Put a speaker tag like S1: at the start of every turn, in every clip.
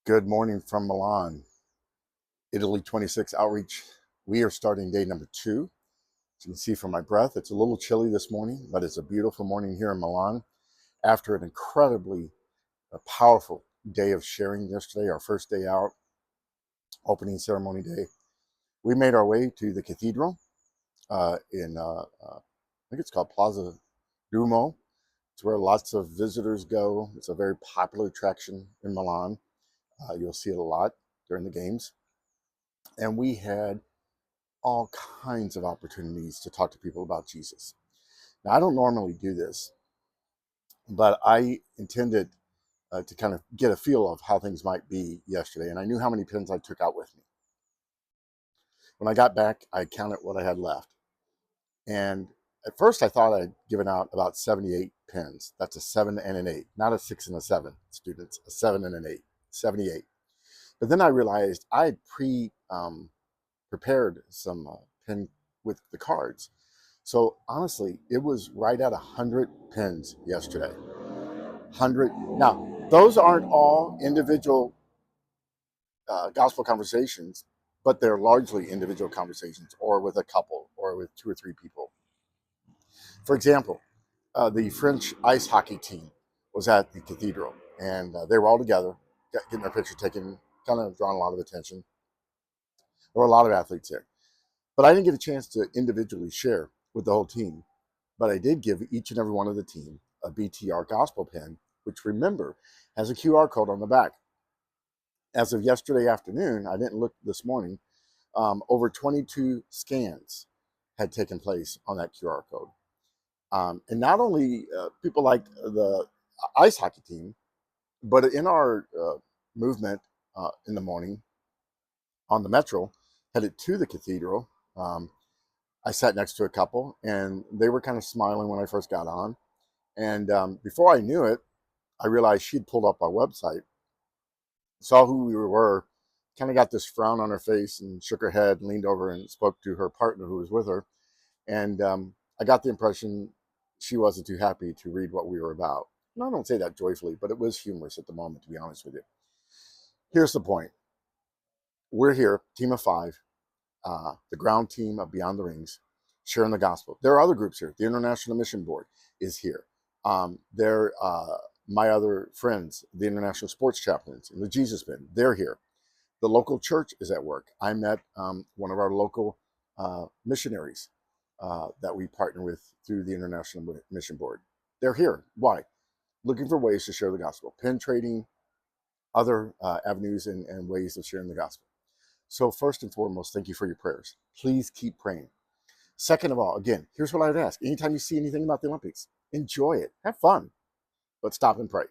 S1: Good morning from Milan, Italy 26 outreach. We are starting day number 2. As you can see from my breath, it's a little chilly this morning, but it's a beautiful morning here in Milan after an incredibly powerful day of sharing yesterday, our first day out, opening ceremony day. We made our way to the cathedral I think it's called Plaza Duomo. It's where lots of visitors go. It's a very popular attraction in Milan. You'll see it a lot during the games. And we had all kinds of opportunities to talk to people about Jesus. Now, I don't normally do this, but I intended to kind of get a feel of how things might be yesterday, and I knew how many pins I took out with me. When I got back, I counted what I had left, and at first I thought I'd given out about 78 pins. That's a 7 and an 8, not a 6 and a 7, students, a 7 and an 8, 78. But then I realized I had prepared some pin with the cards. So honestly, it was right at 100 pins yesterday. 100. Now, those aren't all individual gospel conversations, but they're largely individual conversations or with a couple or with 2 or 3 people. For example, the French ice hockey team was at the cathedral, and they were all together, getting their picture taken, kind of drawing a lot of attention. There were a lot of athletes there. But I didn't get a chance to individually share with the whole team. But I did give each and every one of the team a BTR gospel pin, which, remember, has a QR code on the back. As of yesterday afternoon, I didn't look this morning, over 22 scans had taken place on that QR code. And not only people like the ice hockey team, but in our movement in the morning on the metro, headed to the cathedral, I sat next to a couple, and they were kind of smiling when I first got on. And before I knew it, I realized she'd pulled up our website, saw who we were, kind of got this frown on her face, and shook her head, and leaned over and spoke to her partner who was with her. And I got the impression she wasn't too happy to read what we were about. And I don't say that joyfully, but it was humorous at the moment, to be honest with you. Here's the point. We're here, team of 5, the ground team of Beyond the Rings, sharing the gospel. There are other groups here. The International Mission Board is here. There, my other friends, the International Sports Chaplains and the Jesus Men, they're here. The local church is at work. I met one of our local missionaries that we partner with through the International Mission Board. They're here. Why? Looking for ways to share the gospel, pin trading, other avenues and ways of sharing the gospel. So first and foremost, thank you for your prayers. Please keep praying. Second of all, again, here's what I'd ask. Anytime you see anything about the Olympics, enjoy it. Have fun. But stop and pray.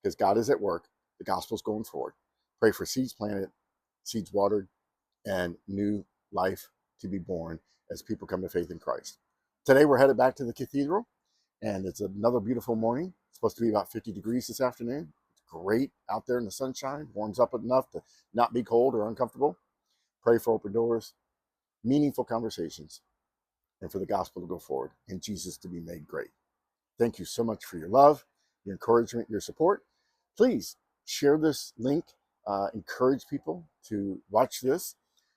S1: Because God is at work. The gospel's going forward. Pray for seeds planted, seeds watered, and new life to be born as people come to faith in Christ. Today we're headed back to the cathedral, and it's another beautiful morning. It's supposed to be about 50 degrees this afternoon. It's great out there in the sunshine. Warms up enough to not be cold or uncomfortable. Pray for open doors, meaningful conversations, and for the gospel to go forward and Jesus to be made great. Thank you so much for your love, your encouragement, your support. Please share this link, encourage people to watch this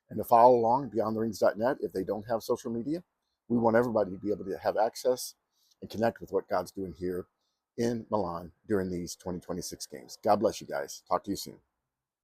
S1: and to follow along beyondtherings.net if they don't have social media. We want everybody to be able to have access and connect with what God's doing here in Milan during these 2026 games. God bless you guys. Talk to you soon.